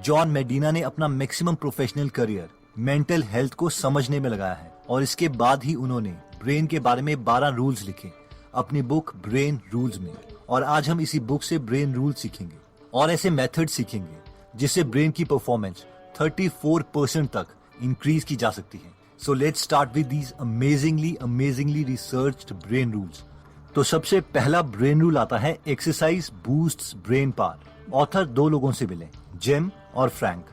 John मेडिना ने अपना maximum professional career mental health को समझने में लगाया है और इसके बाद ही उन्होंने ब्रेन के बारे में 12 रूल्स लिखे अपनी बुक ब्रेन रूल्स में। और आज हम इसी बुक से ब्रेन रूल सीखेंगे और ऐसे मेथड सीखेंगे जिससे ब्रेन की परफॉर्मेंस 34% तक इंक्रीज की जा सकती है। So let's start with these amazingly researched brain rules. तो सबसे पहला ब्रेन रूल आता है exercise boosts brain power. Author 2 लोगों से मिले, जिम और फ्रैंक।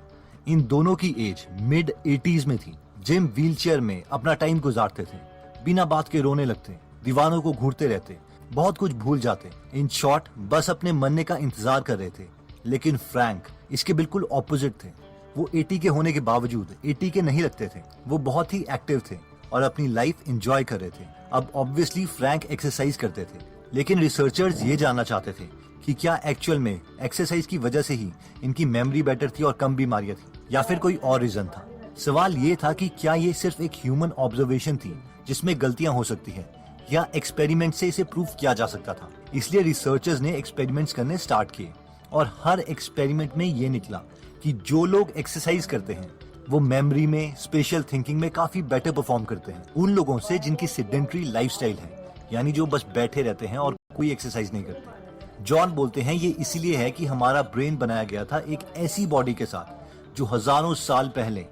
इन दोनों की एज मिड 80s में थी। जिम व्हीलचेयर में अपना टाइम गुजारते थे, बिना बात के रोने लगते, दीवानों को घूरते रहते, बहुत कुछ भूल जाते। इन शॉर्ट बस अपने मरने का इंतजार कर रहे थे। लेकिन फ्रैंक इसके बिल्कुल ऑपोजिट थे। वो 80 के होने के बावजूद 80 के नहीं लगते थे। वो बहुत ही एक्टिव थे और अपनी लाइफ एंजॉय कर रहे थे। अब ऑब्वियसली फ्रैंक एक्सरसाइज करते थे, लेकिन रिसर्चर्स ये जानना चाहते थे कि क्या एक्चुअल में एक्सरसाइज की वजह से ही इनकी मेमोरी बेटर थी और कम बीमारियां थी, या फिर कोई और रीजन था। सवाल ये था कि क्या ये सिर्फ एक ह्यूमन ऑब्जर्वेशन थी जिसमें गलतियां हो सकती है, या एक्सपेरिमेंट से इसे प्रूव किया जा सकता था। इसलिए रिसर्चर्स ने एक्सपेरिमेंट्स करने स्टार्ट किए और हर एक्सपेरिमेंट में ये निकला कि जो लोग एक्सरसाइज करते हैं वो मेमोरी में, स्पेशल थिंकिंग में काफी बेटर परफॉर्म करते हैं उन लोगों से जिनकी सेडेंटरी लाइफस्टाइल है, यानी जो बस बैठे रहते हैं और कोई एक्सरसाइज नहीं करते। जॉन बोलते हैं ये इसलिए है कि हमारा ब्रेन बनाया गया था एक ऐसी बॉडी के साथ जो हजारों साल पहले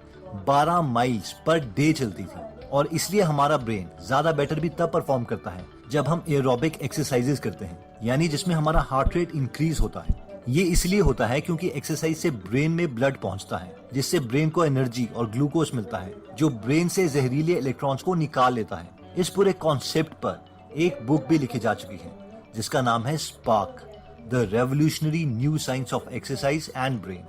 12 माइल्स पर डे चलती थी, और इसलिए हमारा ब्रेन ज्यादा बेटर भी तब परफॉर्म करता है जब हम एरोबिक एक्सरसाइजेस करते हैं, यानी जिसमें हमारा हार्ट रेट इंक्रीज होता है। ये इसलिए होता है क्योंकि एक्सरसाइज से ब्रेन में ब्लड पहुंचता है, जिससे ब्रेन को एनर्जी और ग्लूकोज मिलता है जो ब्रेन से जहरीले इलेक्ट्रॉन्स को निकाल लेता है। इस पूरे कॉन्सेप्ट पर एक बुक भी लिखी जा चुकी है जिसका नाम है spark, the revolutionary new science of exercise and brain.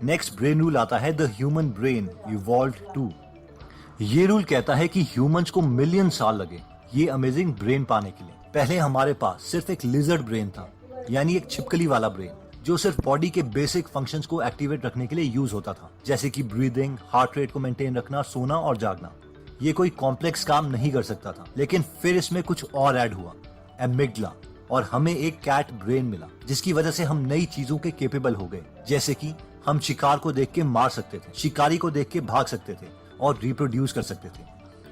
Next brain rule आता है the human brain evolved too. ये रूल कहता है कि ह्यूमंस को मिलियन साल लगे ये अमेजिंग ब्रेन पाने के लिए। पहले हमारे पास सिर्फ एक लिजर्ड ब्रेन था, यानी एक छिपकली वाला ब्रेन जो सिर्फ बॉडी के बेसिक फंक्शंस को एक्टिवेट रखने के लिए यूज होता था, जैसे कि ब्रीदिंग, हार्ट रेट को मेंटेन रखना, सोना और जागना। ये कोई कॉम्प्लेक्स काम नहीं कर सकता था। लेकिन फिर इसमें कुछ और ऐड हुआ, एमिगडाला, और हमें एक कैट ब्रेन मिला जिसकी वजह से हम नई चीजों के केपेबल हो गए, जैसे कि हम शिकार को देख के मार सकते थे, शिकारी को देख के भाग सकते थे और रिप्रोड्यूस कर सकते थे।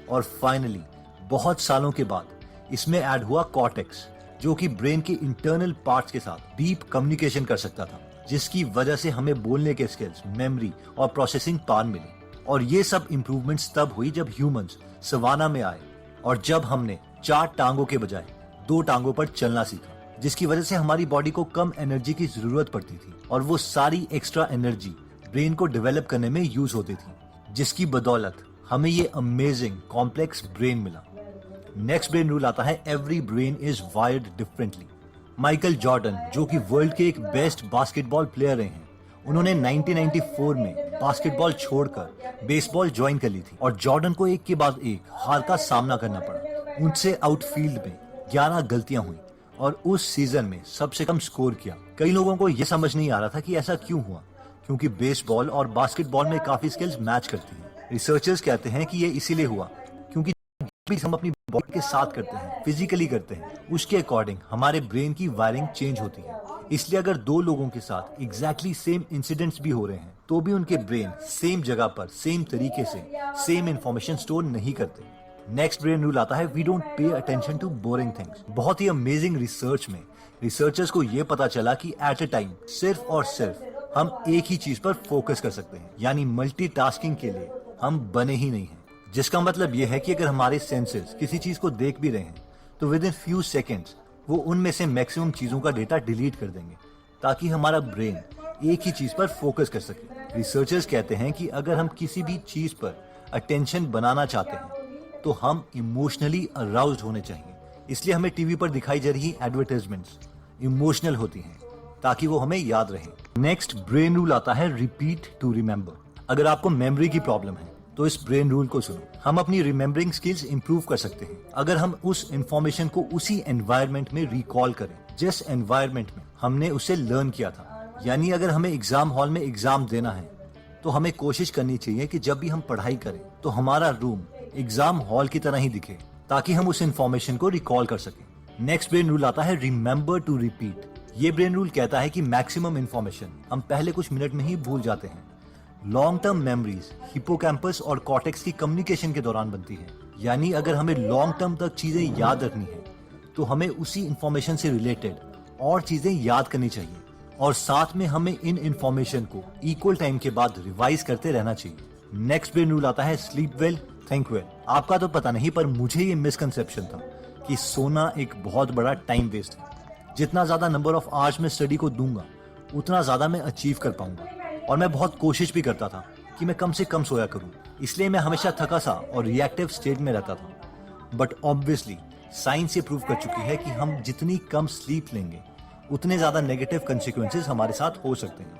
और फाइनली बहुत सालों के बाद इसमें ऐड हुआ कॉर्टेक्स, जो कि ब्रेन के इंटरनल पार्ट्स के साथ डीप कम्युनिकेशन कर सकता था, जिसकी वजह से हमें बोलने के स्किल्स, मेमोरी और प्रोसेसिंग पावर मिली। और ये सब इंप्रूवमेंट्स तब हुई जब ह्यूमंस सवाना में आए और जब हमने 4 टांगों के बजाय 2 टांगों पर चलना सीखा, जिसकी वजह से हमारी बॉडी को कम एनर्जी की जरूरत पड़ती थी और वो सारी एक्स्ट्रा एनर्जी ब्रेन को डेवलप करने में यूज होती थी, जिसकी बदौलत हमें ये अमेजिंग कॉम्प्लेक्स ब्रेन मिला। नेक्स्ट ब्रेन रूल आता है every brain is wired differently. Michael Jordan, जो कि वर्ल्ड के एक बेस्ट बास्केटबॉल प्लेयर रहे हैं, उन्होंने 1994 में बास्केटबॉल छोड़कर बेसबॉल ज्वाइन कर ली थी और जॉर्डन को एक के बाद एक हार का सामना करना पड़ा। उनसे आउटफील्ड में 11 गलतियां हुई और उस सीजन में सबसे कम स्कोर किया। कई लोगों को यह समझ नहीं आ रहा था कि ऐसा क्यों हुआ, क्योंकि बेसबॉल और बास्केटबॉल में काफी स्किल्स मैच करती हैं। रिसर्चर्स कहते हैं कि ये इसीलिए हुआ क्योंकि भी हम अपनी बॉडी के साथ करते हैं, फिजिकली करते हैं, उसके अकॉर्डिंग हमारे ब्रेन की वायरिंग चेंज होती है। इसलिए अगर 2 लोगों के साथ एग्जैक्टली सेम इंसिडेंट्स भी हो रहे हैं तो भी उनके ब्रेन सेम जगह पर सेम तरीके से सेम इंफॉर्मेशन स्टोर नहीं करते। नेक्स्ट ब्रेन रूल आता है we don't pay attention to boring things. बहुत ही अमेजिंग रिसर्च में रिसर्चर्स को यह पता चला कि एट अ टाइम सिर्फ और सिर्फ हम एक ही चीज पर फोकस कर सकते हैं, यानी मल्टीटास्किंग के लिए हम बने ही नहीं हैं। जिसका मतलब यह है कि अगर हमारे सेंसेस किसी चीज को देख भी रहे हैं तो विद इन फ्यू सेकेंड्स वो उनमें से मैक्सिमम चीजों का डेटा डिलीट कर देंगे ताकि हमारा ब्रेन एक ही चीज पर फोकस कर सके। रिसर्चर्स कहते हैं कि अगर हम किसी भी चीज पर अटेंशन बनाना चाहते हैं तो हम इमोशनली अराउज्ड होने चाहिए। इसलिए हमें टीवी पर दिखाई जा रही एडवर्टाइजमेंट्स इमोशनल होती हैं ताकि वो हमें याद रहे। नेक्स्ट ब्रेन रूल आता है रिपीट टू रिमेंबर। अगर आपको मेमोरी की प्रॉब्लम है तो इस ब्रेन रूल को सुनो। हम अपनी रिमेम्बरिंग स्किल्स इंप्रूव कर सकते हैं अगर हम उस इंफॉर्मेशन को उसी एनवायरनमेंट में रिकॉल करें जिस एनवायरनमेंट में हमने उसे लर्न किया था। यानी अगर हमें एग्जाम हॉल में एग्जाम देना है तो हमें कोशिश करनी चाहिए कि जब भी हम पढ़ाई करें तो हमारा रूम एग्जाम हॉल की तरह ही दिखे ताकि हम उस इंफॉर्मेशन को रिकॉल कर सकें। नेक्स्ट ब्रेन रूल आता है रिमेंबर टू रिपीट। ये ब्रेन रूल कहता है कि मैक्सिमम इंफॉर्मेशन हम पहले कुछ मिनट में ही भूल जाते हैं। लॉन्ग टर्म मेमोरीज हिपोकैम्पस और कॉर्टेक्स की कम्युनिकेशन के दौरान बनती है। यानी अगर हमें लॉन्ग टर्म तक चीजें याद रखनी है तो हमें उसी इंफॉर्मेशन से रिलेटेड और चीजें याद करनी चाहिए, और साथ में हमें इन इंफॉर्मेशन को इक्वल टाइम के बाद रिवाइज करते रहना चाहिए। नेक्स्ट ब्रेन रूल आता है स्लीप वेल थिंक वेल। आपका तो पता नहीं, पर मुझे ये मिसकंसेप्शन था कि सोना एक बहुत बड़ा टाइम वेस्ट है। जितना ज्यादा नंबर ऑफ आवर्स में स्टडी को दूंगा उतना ज्यादा मैं अचीव कर पाऊंगा, और मैं बहुत कोशिश भी करता था कि मैं कम से कम सोया करूं। इसलिए मैं हमेशा थका सा और रिएक्टिव स्टेट में रहता था। बट ऑब्वियसली साइंस ये प्रूव कर चुकी है कि हम जितनी कम स्लीप लेंगे उतने ज्यादा नेगेटिव कंसिक्वेंसेस हमारे साथ हो सकते हैं।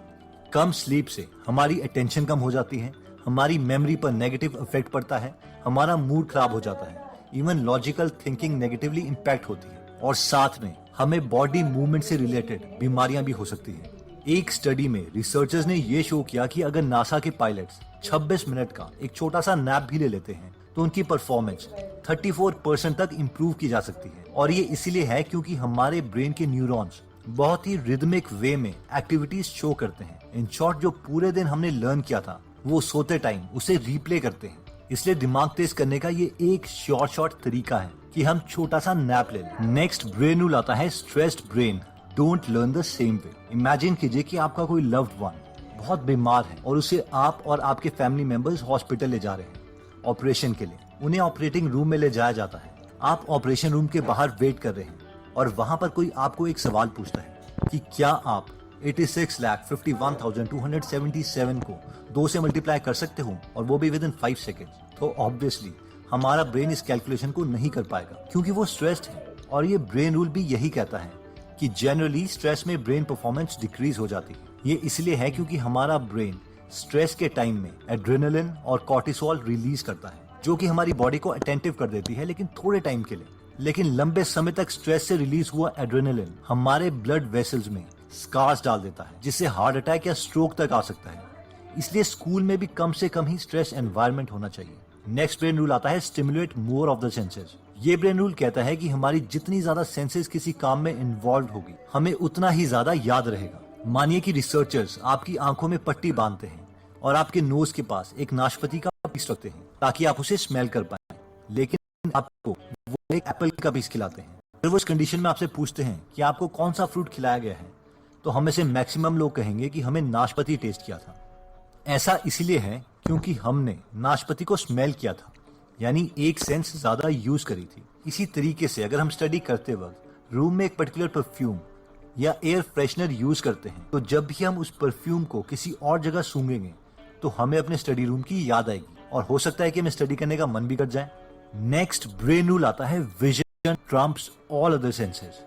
कम स्लीप से हमारी अटेंशन कम हो जाती है, हमारी मेमोरी पर नेगेटिव इफेक्ट पड़ता है, हमारा मूड खराब हो जाता है, even logical thinking negatively impact होती है, और साथ में हमें बॉडी मूवमेंट से रिलेटेड बीमारियां भी हो सकती है। एक स्टडी में रिसर्चर्स ने यह शो किया कि अगर नासा के पायलट्स 26 मिनट का एक छोटा सा नैप भी ले लेते हैं तो उनकी परफॉर्मेंस 34% तक इंप्रूव की जा सकती है। और ये इसीलिए है क्योंकि हमारे ब्रेन के न्यूरॉन्स बहुत ही रिदमिक वे में एक्टिविटीज शो करते हैं। इन शॉर्ट, जो पूरे दिन हमने लर्न किया था वो सोते टाइम उसे रिप्ले करते हैं। इसलिए दिमाग तेज करने का ये एक शॉर्ट तरीका है कि हम छोटा सा नैप ले लें। नेक्स्ट ब्रेन रूल आता है stressed brain don't learn the same way. Imagine कीजिए कि आपका कोई लव्ड वन बहुत बीमार है और उसे आप और आपके फैमिली मेंबर्स हॉस्पिटल ले जा रहे हैं ऑपरेशन के लिए। उन्हें ऑपरेटिंग रूम में ले जाया जाता है। आप ऑपरेशन रूम के बाहर वेट कर रहे हैं और वहां पर कोई आपको एक सवाल पूछता है कि क्या आप 86,51,277 को 2 से मल्टीप्लाई कर सकते हो, और वो भी विद इन 5 सेकेंड। तो ऑब्वियसली हमारा ब्रेन इस कैलकुलेशन को नहीं कर पाएगा क्योंकि वो स्ट्रेस्ड है। और ये ब्रेन रूल भी यही कहता है कि जनरली स्ट्रेस में ब्रेन परफॉर्मेंस डिक्रीज हो जाती है। ये इसलिए है क्योंकि हमारा ब्रेन स्ट्रेस के टाइम में एड्रेनालिन और कॉर्टिसोल रिलीज करता है, जो कि हमारी बॉडी को अटेंटिव कर देती है, लेकिन थोड़े टाइम के लिए। लेकिन लंबे समय तक स्ट्रेस से रिलीज हुआ एड्रेनालिन हमारे ब्लड वेसल्स में स्कार्स डाल देता है, जिससे हार्ट अटैक या स्ट्रोक तक आ सकता है। इसलिए स्कूल में भी कम से कम ही स्ट्रेस एनवायरनमेंट होना चाहिए। नेक्स्ट ब्रेन रूल आता है stimulate more of the senses. ये ब्रेन रूल कहता है कि हमारी जितनी ज्यादा सेंसेस किसी काम में इन्वॉल्व होगी हमें उतना ही ज्यादा याद रहेगा। मानिए कि रिसर्चर्स आपकी आंखों में पट्टी बांधते हैं और आपके नोज के पास एक नाशपाती का पीस रखते हैं ताकि आप उसे स्मेल कर पाए, लेकिन आपको वो एक एप्पल का पीस खिलाते हैं। अगर वो इस कंडीशन में आपसे पूछते हैं कि आपको कौन सा फ्रूट खिलाया गया है, तो हम में से मैक्सिमम लोग कहेंगे कि हमें नाशपाती टेस्ट किया था। ऐसा इसलिए है क्योंकि हमने नाशपाती को स्मेल किया था, यानी एक सेंस ज्यादा यूज करी थी। इसी तरीके से अगर हम स्टडी करते वक्त रूम में एक पर्टिकुलर परफ्यूम या एयर फ्रेशनर यूज करते हैं, तो जब भी हम उस परफ्यूम को किसी और जगह सूंघेंगे तो हमें अपने स्टडी रूम की याद आएगी, और हो सकता है कि हमें स्टडी करने का मन भी कर जाए। नेक्स्ट ब्रेन रूल आता है vision Trump's all other senses.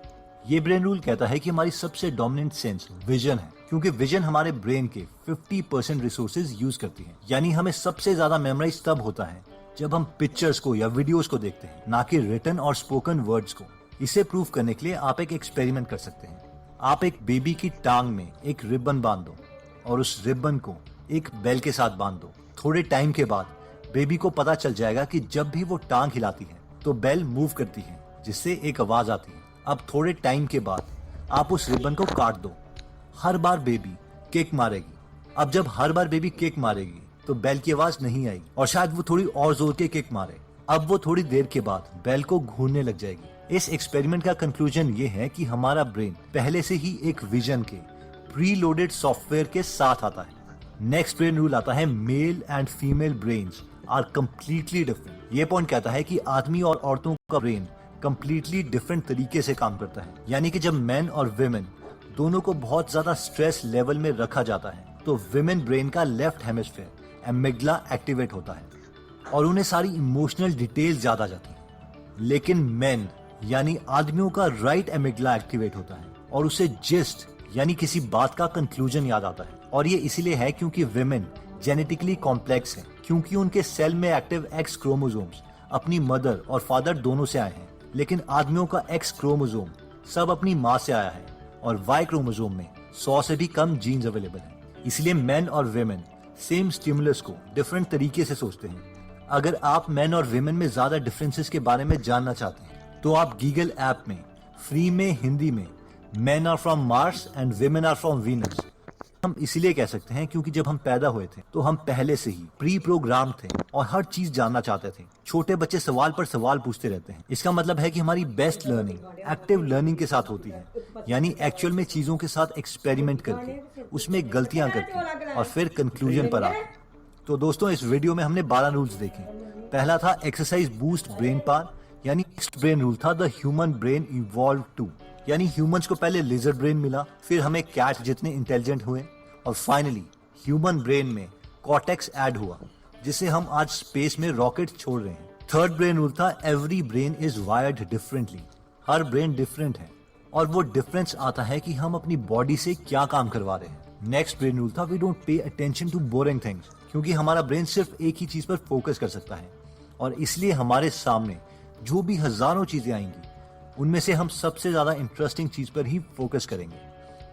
ये ब्रेन रूल कहता है कि हमारी सबसे डोमिनेंट सेंस विजन है, क्योंकि विजन हमारे ब्रेन के 50% रिसोर्सेज यूज करती है। यानी हमें सबसे ज्यादा मेमोराइज तब होता है जब हम पिक्चर्स को या वीडियोस को देखते हैं, ना कि रिटन और स्पोकन वर्ड्स को। इसे प्रूव करने के लिए आप एक एक्सपेरिमेंट कर सकते हैं। आप एक बेबी की टांग में एक रिबन बांध दो और उस रिबन को एक बेल के साथ बांध दो। थोड़े टाइम के बाद बेबी को पता चल जाएगा कि जब भी वो टांग हिलाती है तो बेल मूव करती है, जिससे एक आवाज आती है। अब थोड़े टाइम के बाद आप उस रिबन को काट दो। हर बार बेबी किक मारेगी। अब जब हर बार बेबी किक मारेगी तो बेल की आवाज नहीं आएगी, और शायद वो थोड़ी और जोर के किक मारे। अब वो थोड़ी देर के बाद बेल को घूरने लग जाएगी। इस एक्सपेरिमेंट का कंक्लूजन ये है कि हमारा ब्रेन पहले से ही एक विजन के प्री लोडेड सॉफ्टवेयर के साथ आता है। नेक्स्ट ब्रेन रूल आता है male and female brains are completely different. ये पॉइंट कहता है कि आदमी और औरतों का ब्रेन कंप्लीटली डिफरेंट तरीके से काम करता है। यानी कि जब मेन और विमेन दोनों को बहुत ज्यादा स्ट्रेस लेवल में रखा जाता है तो विमेन ब्रेन का लेफ्ट हेमिस्फीयर एमिग्डला एक्टिवेट होता है और उन्हें सारी इमोशनल डिटेल्स याद आ जाती है। लेकिन मेन यानी आदमियों का राइट एमिग्डला एक्टिवेट होता है और उसे जिस्ट यानी किसी बात का कंक्लूजन याद आता है। और ये इसीलिए है क्योंकि विमेन जेनेटिकली कॉम्प्लेक्स है, क्योंकि उनके सेल में एक्टिव एक्स क्रोमोसोम्स अपनी मदर और फादर दोनों से आए हैं, लेकिन आदमियों का एक्स क्रोमोसोम सब अपनी माँ से आया है और वाई क्रोमोसोम में 100 से भी कम जीन्स अवेलेबल हैं। इसलिए मेन और विमेन सेम स्टिमुलस को डिफरेंट तरीके से सोचते हैं। अगर आप मेन और विमेन में ज्यादा डिफरेंसेस के बारे में जानना चाहते हैं तो आप गूगल ऐप में फ्री में हिंदी में Men are from Mars and women are from Venus. हम इसीलिए कह सकते हैं क्योंकि जब हम पैदा हुए थे तो हम पहले से ही प्री प्रोग्राम थे और हर चीज जानना चाहते थे। छोटे बच्चे सवाल पर सवाल पूछते रहते हैं। इसका मतलब है कि हमारी बेस्ट लर्निंग एक्टिव लर्निंग के साथ होती है, यानी एक्चुअल में चीजों के साथ एक्सपेरिमेंट करके, उसमें गलतियां करके और फिर कंक्लूजन पर आके। तो दोस्तों, इस वीडियो में हमने 12 रूल्स देखे। पहला था एक्सरसाइज बूस्ट ब्रेन पावर, यानी नेक्स्ट ब्रेन रूल था the human brain evolve too, यानी ह्यूमंस को पहले लिजर्ड ब्रेन मिला, फिर हमें कैट जितने इंटेलिजेंट हुए और फाइनली ह्यूमन ब्रेन में कॉर्टेक्स ऐड हुआ, जिसे हम आज स्पेस में रॉकेट छोड़ रहे हैं। थर्ड ब्रेन रूल था every brain is wired differently, her brain different है और वो डिफरेंस आता है कि हम अपनी बॉडी से क्या काम करवा रहे हैं। नेक्स्ट ब्रेन रूल था we don't pay attention to boring things, क्योंकि हमारा ब्रेन सिर्फ एक ही चीज पर फोकस कर सकता है और इसलिए हमारे सामने जो भी हजारों चीजें आएंगी उनमें से हम सबसे ज्यादा इंटरेस्टिंग चीज पर ही फोकस करेंगे।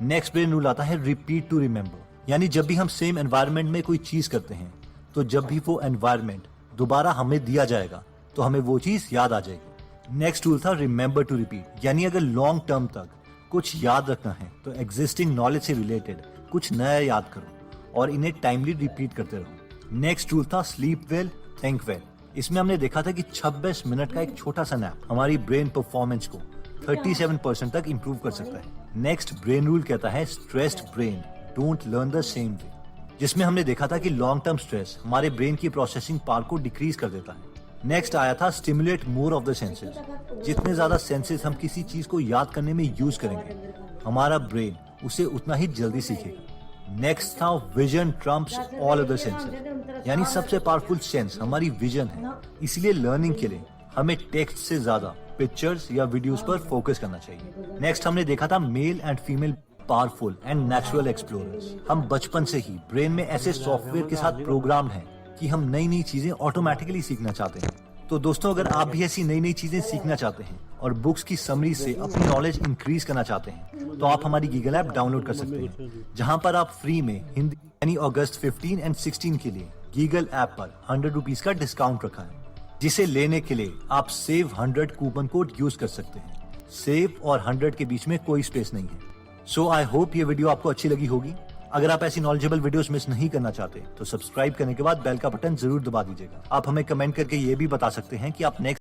नेक्स्ट ब्रेन रूल आता है रिपीट टू रिमेम्बर, यानी जब भी हम सेम एनवायरनमेंट में कोई चीज करते हैं तो जब भी वो एनवायरनमेंट दोबारा हमें दिया जाएगा तो हमें वो चीज याद आ जाएगी। नेक्स्ट रूल था रिमेम्बर टू रिपीट, यानी अगर लॉन्ग टर्म तक कुछ याद रखना है तो एग्जिस्टिंग नॉलेज से रिलेटेड कुछ नया याद करो और इन्हें टाइमली रिपीट करते रहो। नेक्स्ट रूल था स्लीप वेल थिंक वेल। इसमें हमने देखा था कि 26 मिनट का एक छोटा सा नैप हमारी ब्रेन परफॉर्मेंस को 37% तक इंप्रूव कर सकता है। नेक्स्ट ब्रेन रूल कहता है stressed brain don't learn the same way, जिसमें हमने देखा था कि लॉन्ग टर्म स्ट्रेस हमारे ब्रेन की प्रोसेसिंग पावर को डिक्रीज कर देता है। नेक्स्ट आया था stimulate more of the senses, जितने ज्यादा सेंसेस हम किसी चीज को याद करने में यूज करेंगे हमारा ब्रेन उसे उतना ही जल्दी सीखेगा। नेक्स्ट था vision Trump's all other senses, यानी सबसे पावरफुल सेंस हमारी विजन है, इसलिए लर्निंग के लिए हमें टेक्स्ट से ज्यादा पिक्चर्स या वीडियोस पर फोकस करना चाहिए। नेक्स्ट हमने देखा था mail and female powerful and natural explorers. हम बचपन से ही ब्रेन में ऐसे सॉफ्टवेयर के साथ प्रोग्राम हैं कि हम नई नई चीजें ऑटोमेटिकली सीखना चाहते हैं। तो दोस्तों, अगर आप भी ऐसी नई नई चीजें सीखना चाहते हैं और बुक्स की समरी से अपनी नॉलेज इंक्रीज करना चाहते हैं तो आप हमारी गीगल ऐप डाउनलोड कर सकते हैं, जहां पर आप फ्री में हिंदी यानी अगस्त 15 और 16 के लिए गीगल ऐप पर 100 रुपीज का डिस्काउंट रखा है, जिसे लेने के लिए आप सेव 100 कूपन कोड यूज कर सकते हैं। सेव और 100 के बीच में कोई स्पेस नहीं है। सो आई होप ये वीडियो आपको अच्छी लगी होगी। अगर आप ऐसी नॉलेजेबल वीडियोस मिस नहीं करना चाहते तो सब्सक्राइब करने के बाद बेल का बटन जरूर दबा दीजिएगा। आप हमें कमेंट करके ये भी बता सकते हैं कि आप नेक्स्ट